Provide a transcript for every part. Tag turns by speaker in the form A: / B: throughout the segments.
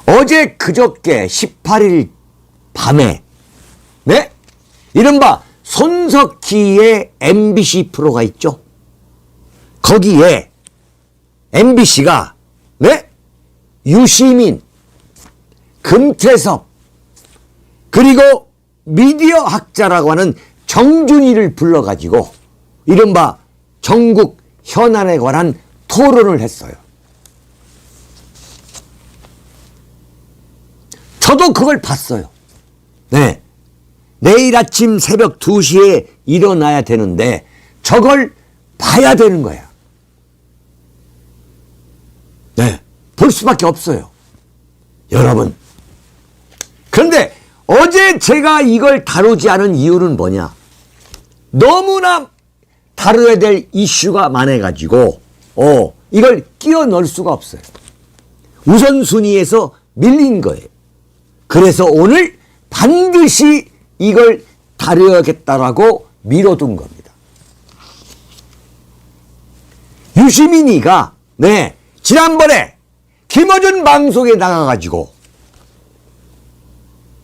A: 어제 그저께 18일 밤에 네? 이른바 손석희의 MBC 프로가 있죠. 거기에 MBC가 네? 유시민, 금태섭 그리고 미디어 학자라고 하는 정준이를 불러가지고 이른바 전국 현안에 관한 토론을 했어요. 저도 그걸 봤어요. 네. 내일 아침 새벽 2시에 일어나야 되는데 저걸 봐야 되는 거야. 네. 볼 수밖에 없어요. 여러분. 그런데 어제 제가 이걸 다루지 않은 이유는 뭐냐? 너무나 다뤄야 될 이슈가 많아가지고 이걸 끼워 넣을 수가 없어요. 우선순위에서 밀린 거예요. 그래서 오늘 반드시 이걸 다뤄야겠다라고 미뤄둔 겁니다. 유시민이가 네 지난번에 김어준 방송에 나가가지고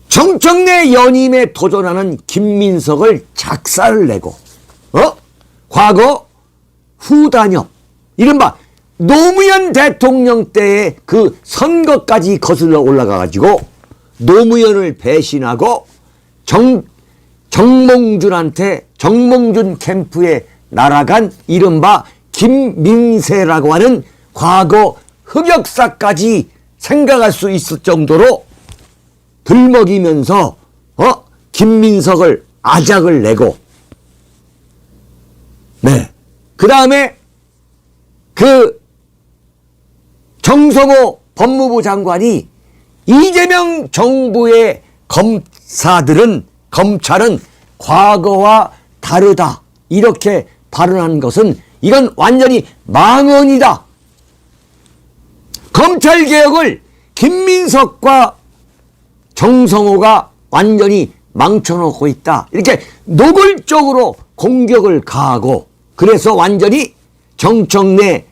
A: 정청래 연임에 도전하는 김민석을 작사를 내고 과거 후단협 이른바 노무현 대통령 때의 그 선거까지 거슬러 올라가가지고 노무현을 배신하고 정몽준 캠프에 날아간 이른바 김민세라고 하는 과거 흑역사까지 생각할 수 있을 정도로 들먹이면서 김민석을 아작을 내고 네. 그 다음에 그 정성호 법무부 장관이 이재명 정부의 검찰은 과거와 다르다 이렇게 발언한 것은 이건 완전히 망언이다. 검찰개혁을 김민석과 정성호가 완전히 망쳐놓고 있다. 이렇게 노골적으로 공격을 가하고 그래서 완전히 정청래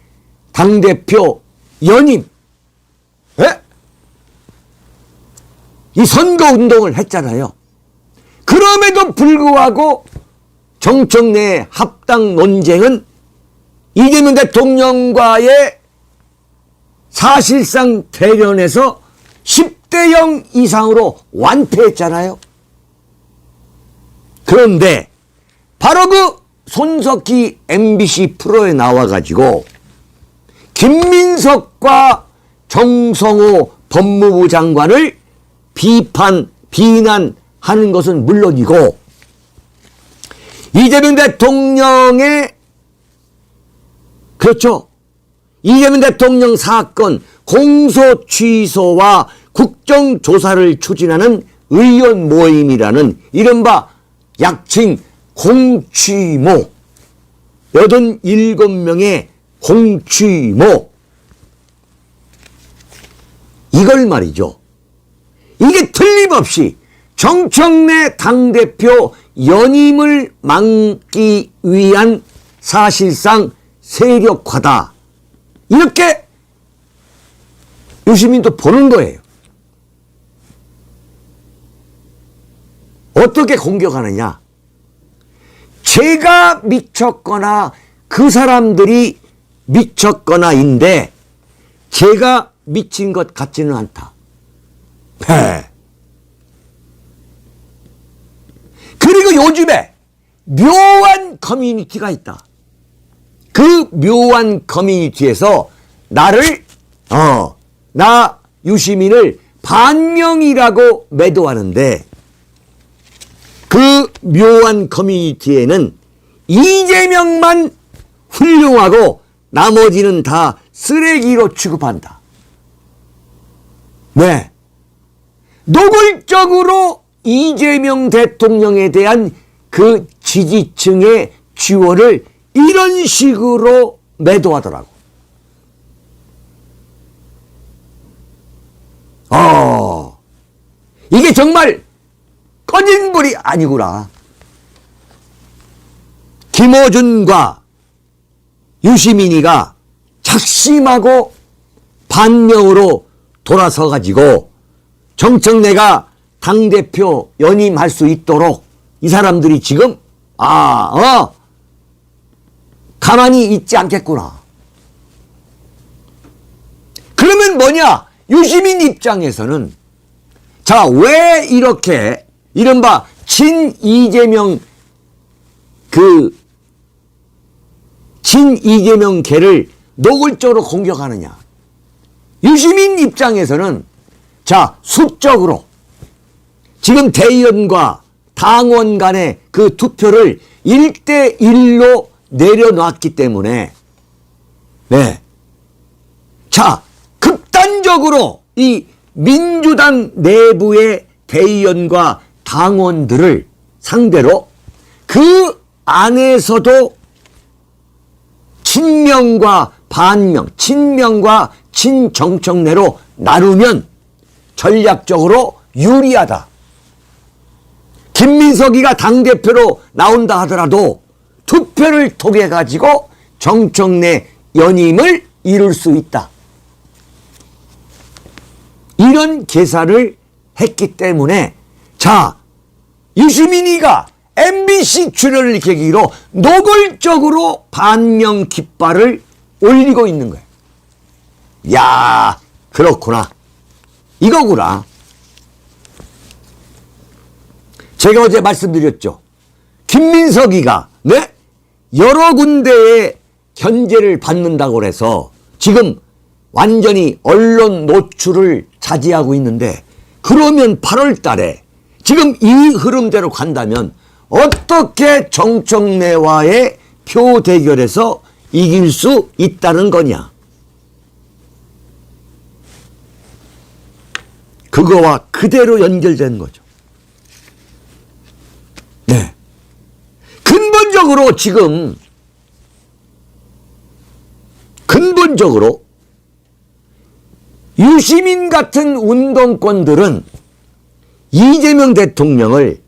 A: 당대표 연임 이 선거운동을 했잖아요. 그럼에도 불구하고 정청래 합당 논쟁은 이재명 대통령과의 사실상 대련에서 10대 0 이상으로 완패했잖아요. 그런데 바로 그 손석희 MBC 프로에 나와가지고 김민석과 정성호 법무부 장관을 비난하는 것은 물론이고 이재명 대통령의 그렇죠. 이재명 대통령 사건 공소 취소와 국정조사를 추진하는 의원 모임이라는 이른바 약칭 공취모 87명의 공취모 이걸 말이죠. 이게 틀림없이 정청래 당대표 연임을 막기 위한 사실상 세력화다. 이렇게 유시민도 보는 거예요. 어떻게 공격하느냐? 제가 미쳤거나 그 사람들이 미쳤거나인데 제가 미친 것 같지는 않다. 그리고 요즘에 묘한 커뮤니티가 있다. 그 묘한 커뮤니티에서 나를 나 유시민을 반명이라고 매도하는데 그 묘한 커뮤니티에는 이재명만 훌륭하고 나머지는 다 쓰레기로 취급한다. 네. 노골적으로 이재명 대통령에 대한 그 지지층의 지원을 이런 식으로 매도하더라고. 이게 정말 꺼진 불이 아니구나. 김어준과 유시민이가 작심하고 반명으로 돌아서 가지고 정청래가 당대표 연임할 수 있도록 이 사람들이 지금 가만히 있지 않겠구나. 그러면 뭐냐? 유시민 입장에서는 자, 왜 이렇게 이른바 친 이재명계를 노골적으로 공격하느냐? 유시민 입장에서는 자, 수적으로 지금 대의원과 당원 간의 그 투표를 1대1로 내려놨기 때문에 자, 극단적으로 이 민주당 내부의 대의원과 당원들을 상대로 그 안에서도 친명과 반명, 친명과 친정청래로 나누면 전략적으로 유리하다. 김민석이가 당대표로 나온다 하더라도 투표를 통해 가지고 정청래 연임을 이룰 수 있다. 이런 계산을 했기 때문에 자, 유시민이가 MBC 출연을 계기로 노골적으로 반명 깃발을 올리고 있는 거예요. 야, 그렇구나. 이거구나. 제가 어제 말씀드렸죠. 김민석이가 여러 군데에 견제를 받는다고 해서 지금 완전히 언론 노출을 자제하고 있는데, 그러면 8월 달에 지금 이 흐름대로 간다면 어떻게 정청래와의 표 대결에서 이길 수 있다는 거냐? 그거와 그대로 연결된 거죠. 네. 근본적으로 지금 유시민 같은 운동권들은 이재명 대통령을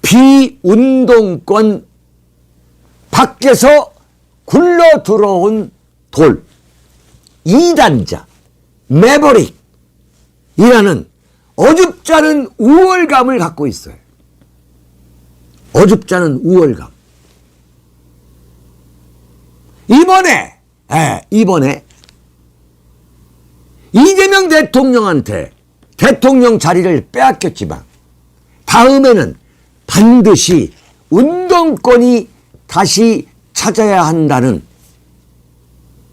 A: 비운동권 밖에서 굴러 들어온 돌, 이단자, 매버릭이라는 어줍잖은 우월감을 갖고 있어요. 어줍잖은 우월감. 이번에 이재명 대통령한테 대통령 자리를 빼앗겼지만 다음에는 반드시 운동권이 다시 찾아야 한다는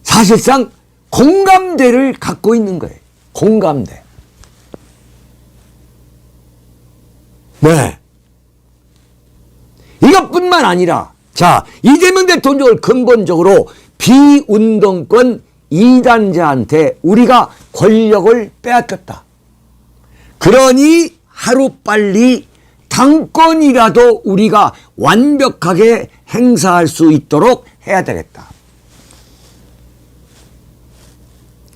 A: 사실상 공감대를 갖고 있는 거예요. 공감대. 네. 이것뿐만 아니라 자, 이재명 대통령을 근본적으로 비운동권 이단자한테 우리가 권력을 빼앗겼다. 그러니 하루빨리 당권이라도 우리가 완벽하게 행사할 수 있도록 해야 되겠다.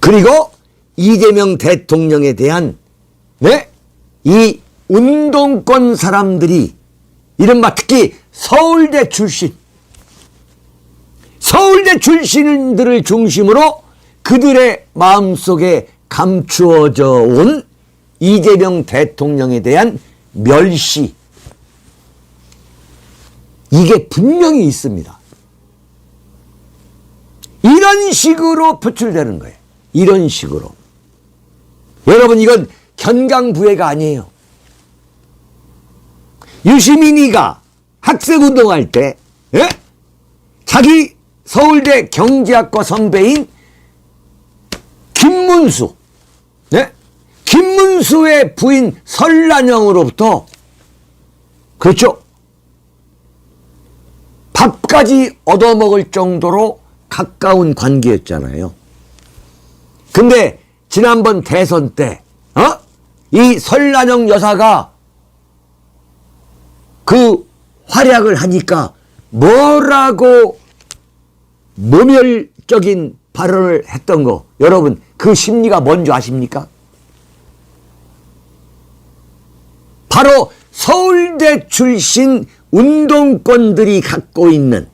A: 그리고 이재명 대통령에 대한 이 운동권 사람들이 이른바 특히 서울대 출신들을 중심으로 그들의 마음속에 감추어져 온 이재명 대통령에 대한 멸시, 이게 분명히 있습니다. 이런 식으로 표출되는 거예요. 이런 식으로. 여러분, 이건 견강부회가 아니에요. 유시민이가 학생운동할 때 자기 서울대 경제학과 선배인 김문수의 부인 설란영으로부터 그렇죠, 밥까지 얻어먹을 정도로 가까운 관계였잖아요. 근데 지난번 대선 때 이 설란영 여사가 그 활약을 하니까 뭐라고 모멸적인 발언을 했던 거, 여러분 그 심리가 뭔지 아십니까? 바로 서울대 출신 운동권들이 갖고 있는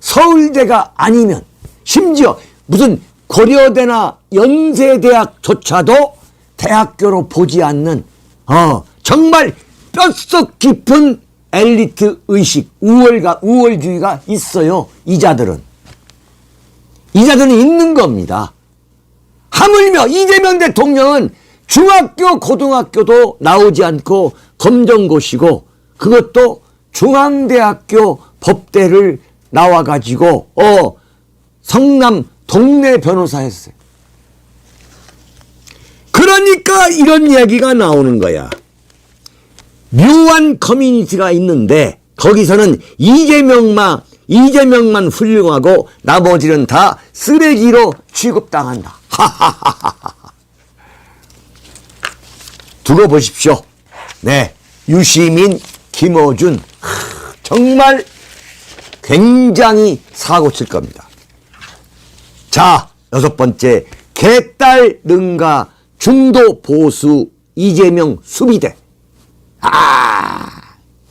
A: 서울대가 아니면 심지어 무슨 고려대나 연세대학조차도 대학교로 보지 않는 정말 뼛속 깊은 엘리트 의식, 우월주의가 있어요. 이자들은 있는 겁니다. 하물며 이재명 대통령은 중학교, 고등학교도 나오지 않고 검정고시고 그것도 중앙대학교 법대를 나와가지고 성남 동네 변호사 했어요. 그러니까 이런 이야기가 나오는 거야. 묘한 커뮤니티가 있는데 거기서는 이재명만 훌륭하고 나머지는 다 쓰레기로 취급당한다. 두고 보십시오. 네, 유시민, 김어준 정말 굉장히 사고 칠 겁니다. 자, 6번째, 개딸 능가 중도 보수 이재명 수비대.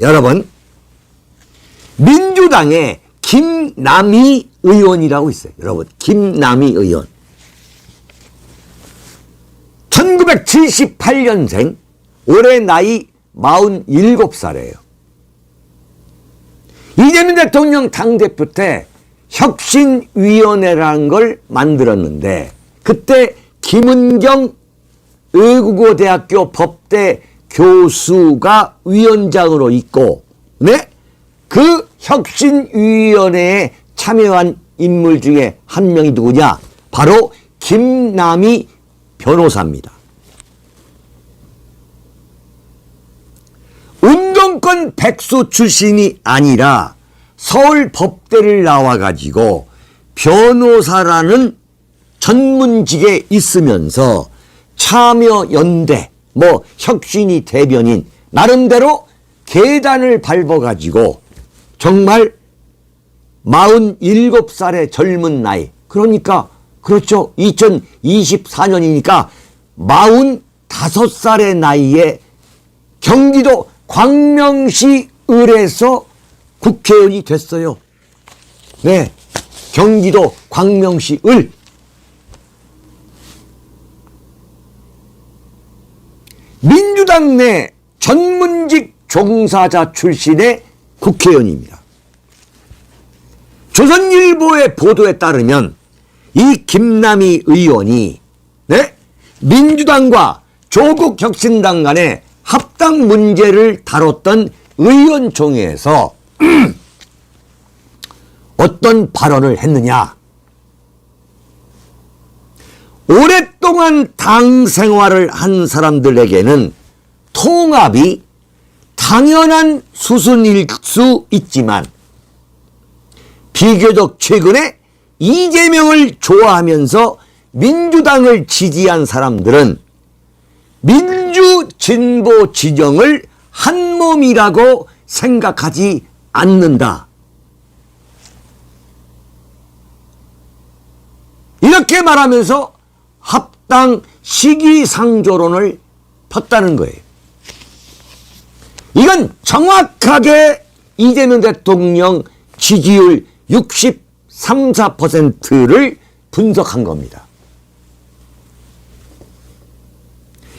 A: 여러분, 민주당에 김남희 의원이라고 있어요. 여러분, 김남희 의원 1978년생, 올해 나이 47살이에요. 이재명 대통령 당대표 때 혁신위원회라는 걸 만들었는데 그때 김은경 의국어대학교 법대 교수가 위원장으로 있고, 네? 그 혁신위원회에 참여한 인물 중에 한 명이 누구냐? 바로 김남희 변호사입니다. 운동권 백수 출신이 아니라 서울 법대를 나와가지고 변호사라는 전문직에 있으면서 참여연대, 혁신위 대변인, 나름대로 계단을 밟아가지고 정말 47살의 젊은 나이, 그러니까 그렇죠. 2024년이니까 45살의 나이에 경기도 광명시 을에서 국회의원이 됐어요. 네, 경기도 광명시 을. 민주당 내 전문직 종사자 출신의 국회의원입니다. 조선일보의 보도에 따르면 이 김남희 의원이, 네? 민주당과 조국혁신당 간의 합당 문제를 다뤘던 의원총회에서 어떤 발언을 했느냐? 오랫동안 당 생활을 한 사람들에게는 통합이 당연한 수순일 수 있지만 비교적 최근에 이재명을 좋아하면서 민주당을 지지한 사람들은 민주 진보 진영을 한 몸이라고 생각하지 않는다. 이렇게 말하면서 합당 시기상조론을 폈다는 거예요. 이건 정확하게 이재명 대통령 지지율 63, 4%를 분석한 겁니다.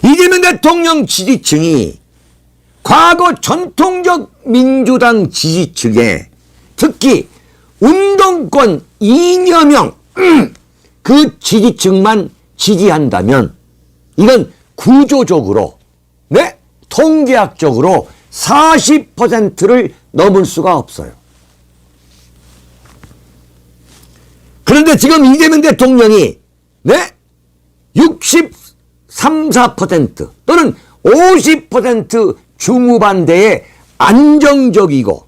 A: 이재명 대통령 지지층이 과거 전통적 민주당 지지층에 특히 운동권 이념형 그 지지층만 지지한다면 이건 구조적으로, 네? 통계학적으로 40%를 넘을 수가 없어요. 그런데 지금 이재명 대통령이, 네? 63, 4% 또는 50% 중후반대에 안정적이고,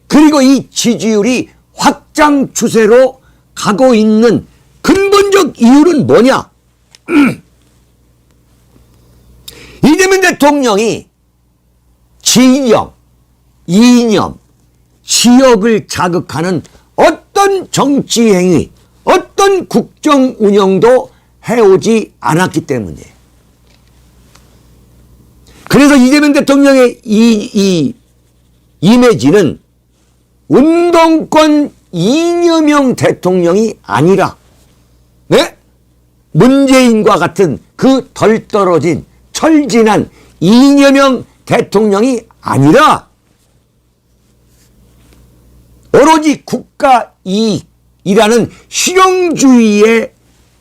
A: 그리고 이 지지율이 확장 추세로 가고 있는 근본적 이유는 뭐냐? 이재명 대통령이 진영, 이념, 지역을 자극하는 어떤 정치 행위, 어떤 국정 운영도 해오지 않았기 때문이에요. 그래서 이재명 대통령의 이 이미지는 운동권 이념형 대통령이 아니라, 네? 문재인과 같은 그 덜 떨어진 철진한 이념형 대통령이 아니라 오로지 국가 이익이라는 실용주의에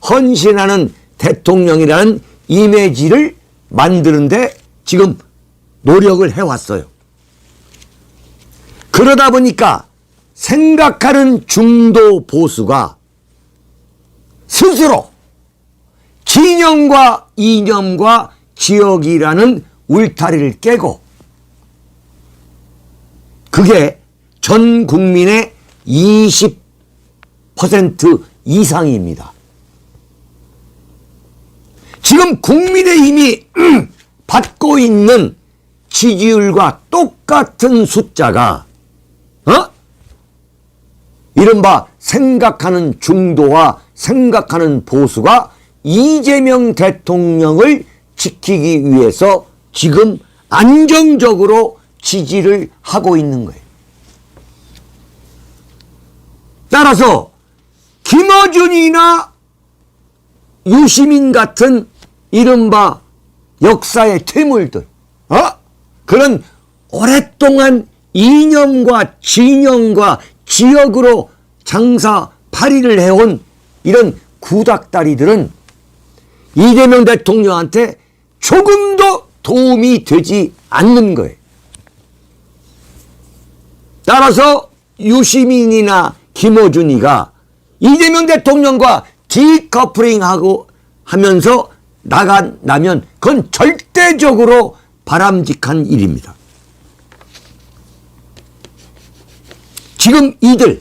A: 헌신하는 대통령이라는 이미지를 만드는데 지금 노력을 해왔어요. 그러다 보니까 생각하는 중도 보수가 스스로 진영과 이념과 지역이라는 울타리를 깨고 그게 전 국민의 20% 이상입니다. 지금 국민의힘이 받고 있는 지지율과 똑같은 숫자가 이른바 생각하는 중도와 생각하는 보수가 이재명 대통령을 지키기 위해서 지금 안정적으로 지지를 하고 있는 거예요. 따라서 김어준이나 유시민 같은 이른바 역사의 퇴물들, 그런 오랫동안 이념과 진영과 지역으로 장사팔이를 해온 이런 구닥다리들은 이재명 대통령한테 조금도 도움이 되지 않는 거예요. 따라서 유시민이나 김어준이가 이재명 대통령과 디커플링하고 하면서 나면 그건 절대적으로 바람직한 일입니다. 지금 이들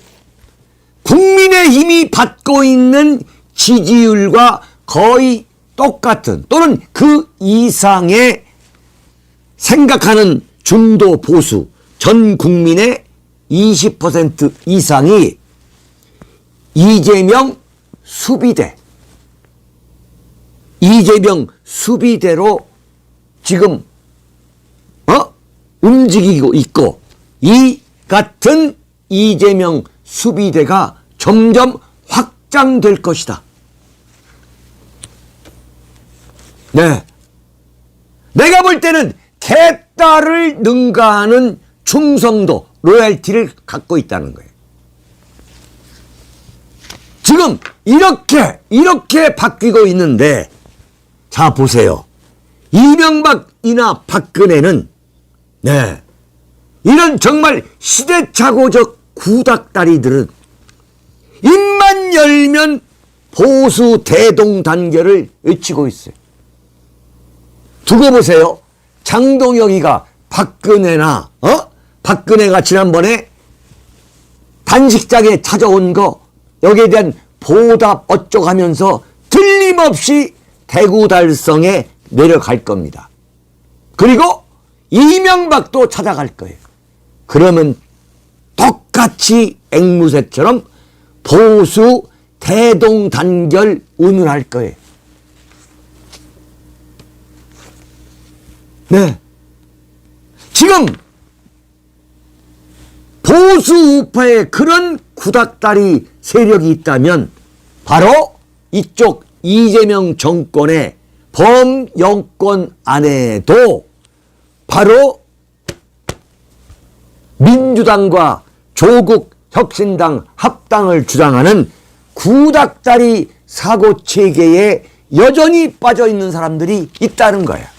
A: 국민의힘이 받고 있는 지지율과 거의 똑같은 또는 그 이상의 생각하는 중도 보수 전 국민의 20% 이상이 이재명 수비대로 지금 움직이고 있고 이 같은 이재명 수비대가 점점 확장될 것이다. 네. 내가 볼 때는 개딸을 능가하는 충성도, 로열티를 갖고 있다는 거예요. 지금 이렇게 바뀌고 있는데 자 보세요. 이명박이나 박근혜는 이런 정말 시대착오적 구닥다리들은 입만 열면 보수 대동단결을 외치고 있어요. 두고 보세요. 장동혁이가 박근혜가 지난번에 단식장에 찾아온 거 여기에 대한 보답 어쩌고 하면서 틀림없이 대구 달성에 내려갈 겁니다. 그리고 이명박도 찾아갈 거예요. 그러면 똑같이 앵무새처럼 보수 대동단결 운운할 거예요. 네. 지금 보수 우파에 그런 구닥다리 세력이 있다면 바로 이쪽 이재명 정권의 범여권 안에도 바로 민주당과 조국혁신당 합당을 주장하는 구닥다리 사고체계에 여전히 빠져있는 사람들이 있다는 거야.